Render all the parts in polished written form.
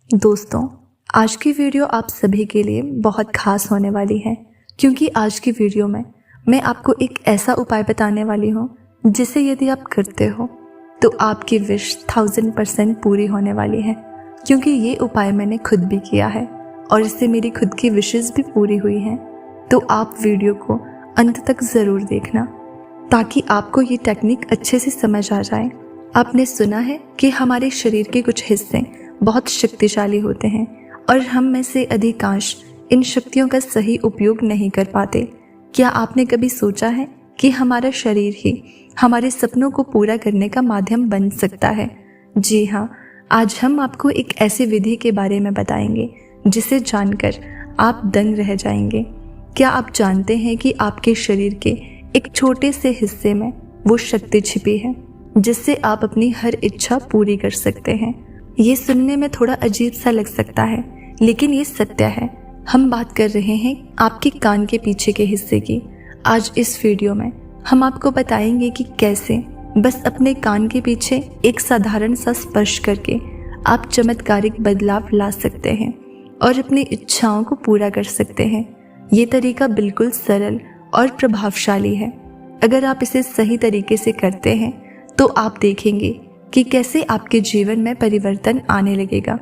दोस्तों, आज की वीडियो आप सभी के लिए बहुत खास होने वाली है क्योंकि आज की वीडियो में मैं आपको एक ऐसा उपाय बताने वाली हूँ जिसे यदि आप करते हो तो आपकी विश 1000% पूरी होने वाली है। क्योंकि ये उपाय मैंने खुद भी किया है और इससे मेरी खुद की विशेस भी पूरी हुई हैं। तो आप वीडियो को अंत तक ज़रूर देखना ताकि आपको ये टेक्निक अच्छे से समझ आ जाए। आपने सुना है कि हमारे शरीर के कुछ हिस्से बहुत शक्तिशाली होते हैं और हम में से अधिकांश इन शक्तियों का सही उपयोग नहीं कर पाते। क्या आपने कभी सोचा है कि हमारा शरीर ही हमारे सपनों को पूरा करने का माध्यम बन सकता है? जी हाँ, आज हम आपको एक ऐसी विधि के बारे में बताएंगे जिसे जानकर आप दंग रह जाएंगे। क्या आप जानते हैं कि आपके शरीर के एक छोटे से हिस्से में वो शक्ति छिपी है जिससे आप अपनी हर इच्छा पूरी कर सकते हैं? ये सुनने में थोड़ा अजीब सा लग सकता है, लेकिन ये सत्य है। हम बात कर रहे हैं आपके कान के पीछे के हिस्से की। आज इस वीडियो में हम आपको बताएंगे कि कैसे बस अपने कान के पीछे एक साधारण सा स्पर्श करके आप चमत्कारिक बदलाव ला सकते हैं और अपनी इच्छाओं को पूरा कर सकते हैं। ये तरीका बिल्कुल सरल और प्रभावशाली है। अगर आप इसे सही तरीके से करते हैं तो आप देखेंगे कि कैसे आपके जीवन में परिवर्तन आने लगेगा।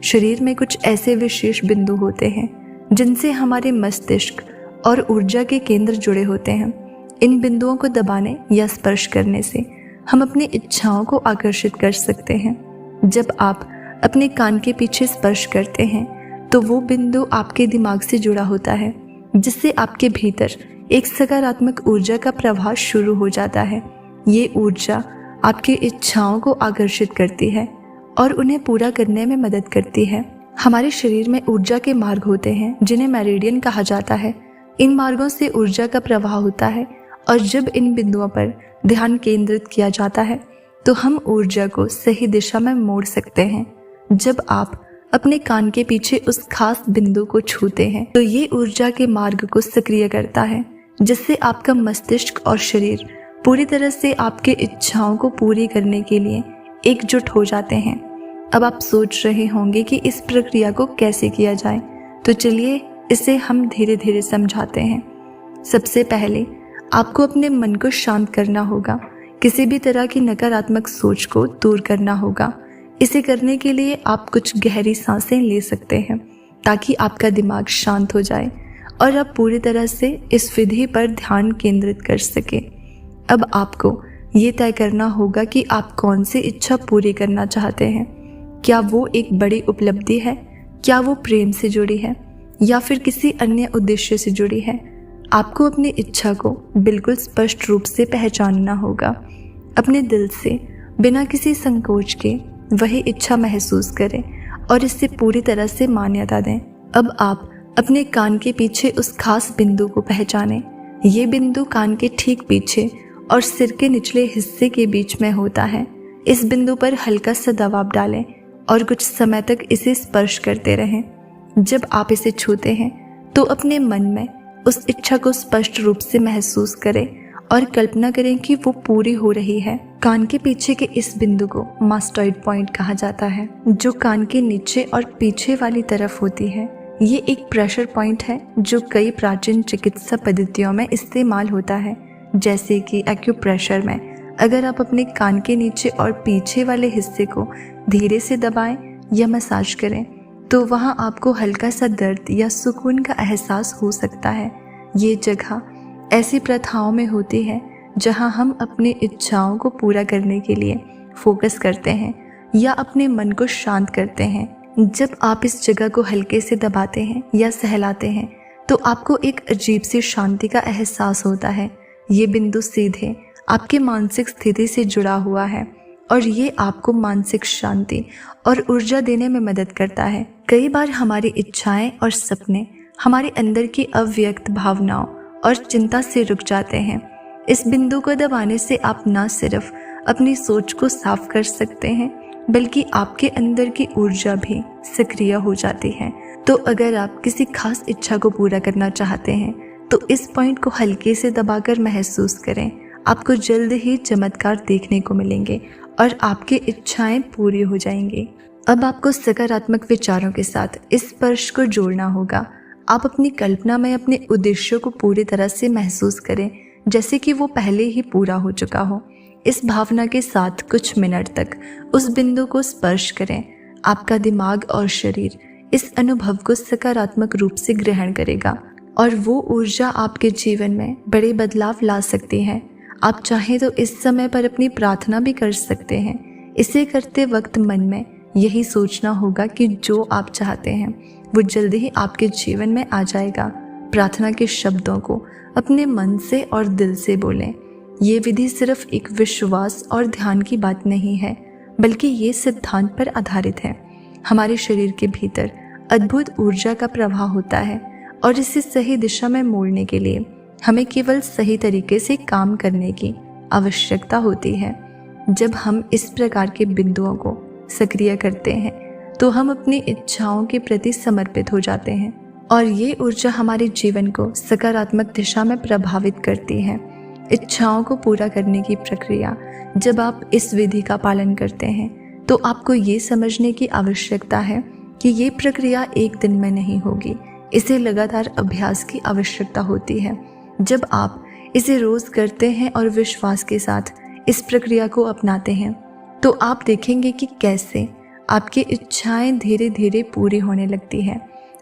शरीर में कुछ ऐसे विशेष बिंदु होते हैं जिनसे हमारे मस्तिष्क और ऊर्जा के केंद्र जुड़े होते हैं। इन बिंदुओं को दबाने या स्पर्श करने से हम अपनी इच्छाओं को आकर्षित कर सकते हैं। जब आप अपने कान के पीछे स्पर्श करते हैं तो वो बिंदु आपके दिमाग से जुड़ा होता है, जिससे आपके भीतर एक सकारात्मक ऊर्जा का प्रवाह शुरू हो जाता है। ये ऊर्जा आपकी इच्छाओं को आकर्षित करती है और उन्हें पूरा करने में मदद करती है। हमारे शरीर में ऊर्जा के मार्ग होते हैं जिन्हें मेरिडियन कहा जाता है। इन मार्गों से ऊर्जा का प्रवाह होता है और जब इन बिंदुओं पर ध्यान केंद्रित किया जाता है तो हम ऊर्जा को सही दिशा में मोड़ सकते हैं। जब आप अपने कान के पीछे उस खास बिंदु को छूते हैं तो ये ऊर्जा के मार्ग को सक्रिय करता है, जिससे आपका मस्तिष्क और शरीर पूरी तरह से आपके इच्छाओं को पूरी करने के लिए एकजुट हो जाते हैं। अब आप सोच रहे होंगे कि इस प्रक्रिया को कैसे किया जाए, तो चलिए इसे हम धीरे धीरे समझाते हैं। सबसे पहले आपको अपने मन को शांत करना होगा। किसी भी तरह की नकारात्मक सोच को दूर करना होगा। इसे करने के लिए आप कुछ गहरी सांसें ले सकते हैं ताकि आपका दिमाग शांत हो जाए और आप पूरी तरह से इस विधि पर ध्यान केंद्रित कर सकें। अब आपको ये तय करना होगा कि आप कौन सी इच्छा पूरी करना चाहते हैं। क्या वो एक बड़ी उपलब्धि है, क्या वो प्रेम से जुड़ी है या फिर किसी अन्य उद्देश्य से जुड़ी है? आपको अपनी इच्छा को बिल्कुल स्पष्ट रूप से पहचानना होगा। अपने दिल से बिना किसी संकोच के वही इच्छा महसूस करें और इससे पूरी तरह से मान्यता दें। अब आप अपने कान के पीछे उस खास बिंदु को पहचानें। ये बिंदु कान के ठीक पीछे और सिर के निचले हिस्से के बीच में होता है। इस बिंदु पर हल्का सा दबाव डालें और कुछ समय तक इसे स्पर्श करते रहें। जब आप इसे छूते हैं तो अपने मन में उस इच्छा को स्पष्ट रूप से महसूस करें और कल्पना करें कि वो पूरी हो रही है। कान के पीछे के इस बिंदु को मास्टॉइड पॉइंट कहा जाता है, जो कान के नीचे और पीछे वाली तरफ होती है। ये एक प्रेशर पॉइंट है जो कई प्राचीन चिकित्सा पद्धतियों में इस्तेमाल होता है, जैसे कि एक्यूप्रेशर में। अगर आप अपने कान के नीचे और पीछे वाले हिस्से को धीरे से दबाएं या मसाज करें तो वहां आपको हल्का सा दर्द या सुकून का एहसास हो सकता है। ये जगह ऐसी प्रथाओं में होती है जहां हम अपनी इच्छाओं को पूरा करने के लिए फोकस करते हैं या अपने मन को शांत करते हैं। जब आप इस जगह को हल्के से दबाते हैं या सहलाते हैं तो आपको एक अजीब सी शांति का एहसास होता है। ये बिंदु सीधे आपके मानसिक स्थिति से जुड़ा हुआ है और ये आपको मानसिक शांति और ऊर्जा देने में मदद करता है। कई बार हमारी इच्छाएं और सपने हमारे अंदर की अव्यक्त भावनाओं और चिंता से रुक जाते हैं। इस बिंदु को दबाने से आप न सिर्फ अपनी सोच को साफ कर सकते हैं बल्कि आपके अंदर की ऊर्जा भी सक्रिय हो जाती है। तो अगर आप किसी खास इच्छा को पूरा करना चाहते हैं तो इस पॉइंट को हल्के से दबाकर महसूस करें। आपको जल्द ही चमत्कार देखने को मिलेंगे और आपकी इच्छाएं पूरी हो जाएंगी। अब आपको सकारात्मक विचारों के साथ इस स्पर्श को जोड़ना होगा। आप अपनी कल्पना में अपने उद्देश्यों को पूरी तरह से महसूस करें, जैसे कि वो पहले ही पूरा हो चुका हो। इस भावना के साथ कुछ मिनट तक उस बिंदु को स्पर्श करें। आपका दिमाग और शरीर इस अनुभव को सकारात्मक रूप से ग्रहण करेगा और वो ऊर्जा आपके जीवन में बड़े बदलाव ला सकती है। आप चाहें तो इस समय पर अपनी प्रार्थना भी कर सकते हैं। इसे करते वक्त मन में यही सोचना होगा कि जो आप चाहते हैं वो जल्दी ही आपके जीवन में आ जाएगा। प्रार्थना के शब्दों को अपने मन से और दिल से बोलें। ये विधि सिर्फ एक विश्वास और ध्यान की बात नहीं है, बल्कि ये सिद्धांत पर आधारित है। हमारे शरीर के भीतर अद्भुत ऊर्जा का प्रवाह होता है और इसे सही दिशा में मोड़ने के लिए हमें केवल सही तरीके से काम करने की आवश्यकता होती है। जब हम इस प्रकार के बिंदुओं को सक्रिय करते हैं तो हम अपनी इच्छाओं के प्रति समर्पित हो जाते हैं और ये ऊर्जा हमारे जीवन को सकारात्मक दिशा में प्रभावित करती है। इच्छाओं को पूरा करने की प्रक्रिया, जब आप इस विधि का पालन करते हैं तो आपको ये समझने की आवश्यकता है कि ये प्रक्रिया एक दिन में नहीं होगी। इसे लगातार अभ्यास की आवश्यकता होती है। जब आप इसे रोज करते हैं और विश्वास के साथ इस प्रक्रिया को अपनाते हैं तो आप देखेंगे कि कैसे आपकी इच्छाएं धीरे धीरे पूरी होने लगती है।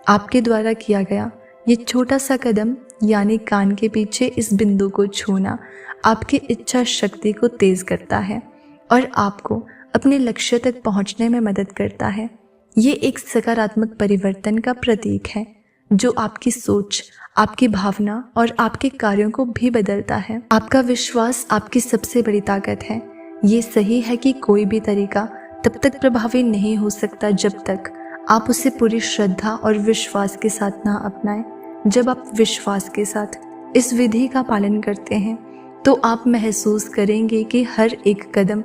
आपके द्वारा किया गया ये छोटा सा कदम, यानी कान के पीछे इस बिंदु को छूना, आपकी इच्छा शक्ति को तेज करता है और आपको अपने लक्ष्य तक पहुंचने में मदद करता है। ये एक सकारात्मक परिवर्तन का प्रतीक है जो आपकी सोच, आपकी भावना और आपके कार्यों को भी बदलता है। आपका विश्वास आपकी सबसे बड़ी ताकत है। ये सही है कि कोई भी तरीका तब तक प्रभावी नहीं हो सकता जब तक आप उसे पूरी श्रद्धा और विश्वास के साथ ना अपनाएं। जब आप विश्वास के साथ इस विधि का पालन करते हैं तो आप महसूस करेंगे कि हर एक कदम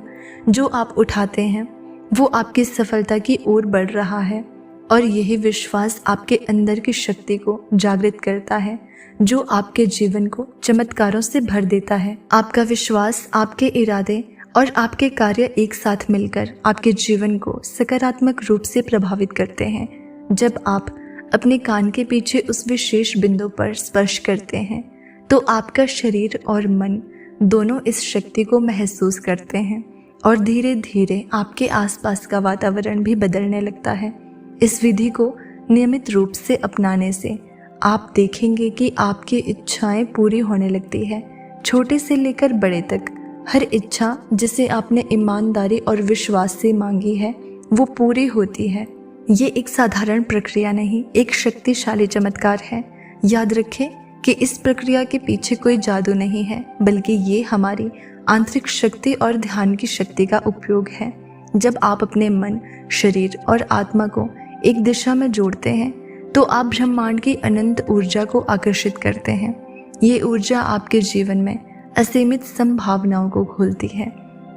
जो आप उठाते हैं वो आपकी सफलता की ओर बढ़ रहा है और यही विश्वास आपके अंदर की शक्ति को जागृत करता है जो आपके जीवन को चमत्कारों से भर देता है। आपका विश्वास, आपके इरादे और आपके कार्य एक साथ मिलकर आपके जीवन को सकारात्मक रूप से प्रभावित करते हैं। जब आप अपने कान के पीछे उस विशेष बिंदु पर स्पर्श करते हैं तो आपका शरीर और मन दोनों इस शक्ति को महसूस करते हैं और धीरे धीरे आपके आसपास का वातावरण भी बदलने लगता है। इस विधि को नियमित रूप से अपनाने से आप देखेंगे कि आपकी इच्छाएं पूरी होने लगती है। छोटे से लेकर बड़े तक हर इच्छा जिसे आपने ईमानदारी और विश्वास से मांगी है वो पूरी होती है। ये एक साधारण प्रक्रिया नहीं, एक शक्तिशाली चमत्कार है। याद रखें कि इस प्रक्रिया के पीछे कोई जादू नहीं है, बल्कि ये हमारी आंतरिक शक्ति और ध्यान की शक्ति का उपयोग है। जब आप अपने मन, शरीर और आत्मा को एक दिशा में जोड़ते हैं तो आप ब्रह्मांड की अनंत ऊर्जा को आकर्षित करते हैं। ये ऊर्जा आपके जीवन में असीमित संभावनाओं को खोलती है।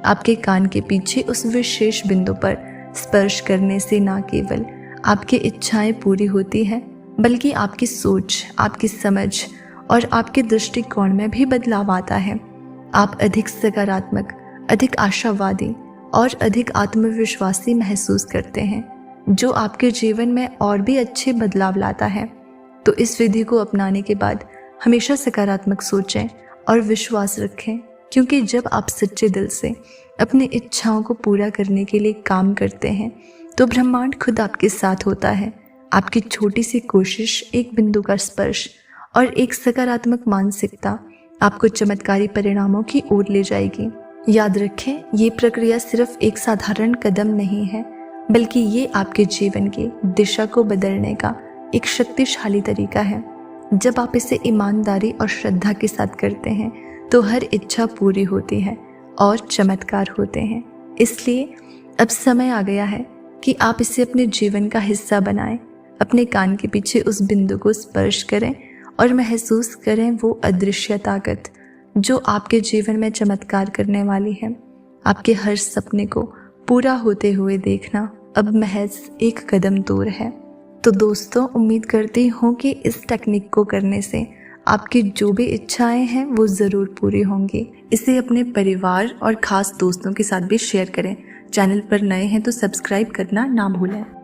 आपके कान के पीछे उस विशेष बिंदु पर स्पर्श करने से न केवल आपकी इच्छाएं पूरी होती है, बल्कि आपकी सोच, आपकी समझ और आपके दृष्टिकोण में भी बदलाव आता है। आप अधिक सकारात्मक, अधिक आशावादी और अधिक आत्मविश्वासी महसूस करते हैं, जो आपके जीवन में और भी अच्छे बदलाव लाता है। तो इस विधि को अपनाने के बाद हमेशा सकारात्मक सोचें और विश्वास रखें, क्योंकि जब आप सच्चे दिल से अपनी इच्छाओं को पूरा करने के लिए काम करते हैं तो ब्रह्मांड खुद आपके साथ होता है। आपकी छोटी सी कोशिश, एक बिंदु का स्पर्श और एक सकारात्मक मानसिकता आपको चमत्कारी परिणामों की ओर ले जाएगी। याद रखें, ये प्रक्रिया सिर्फ एक साधारण कदम नहीं है, बल्कि ये आपके जीवन की दिशा को बदलने का एक शक्तिशाली तरीका है। जब आप इसे ईमानदारी और श्रद्धा के साथ करते हैं तो हर इच्छा पूरी होती है और चमत्कार होते हैं। इसलिए अब समय आ गया है कि आप इसे अपने जीवन का हिस्सा बनाएं। अपने कान के पीछे उस बिंदु को स्पर्श करें और महसूस करें वो अदृश्य ताकत जो आपके जीवन में चमत्कार करने वाली है। आपके हर सपने को पूरा होते हुए देखना अब महज एक कदम दूर है। तो दोस्तों, उम्मीद करती हूँ कि इस टेक्निक को करने से आपकी जो भी इच्छाएं हैं वो ज़रूर पूरी होंगी। इसे अपने परिवार और ख़ास दोस्तों के साथ भी शेयर करें चैनल पर नए हैं तो सब्सक्राइब करना ना भूलें।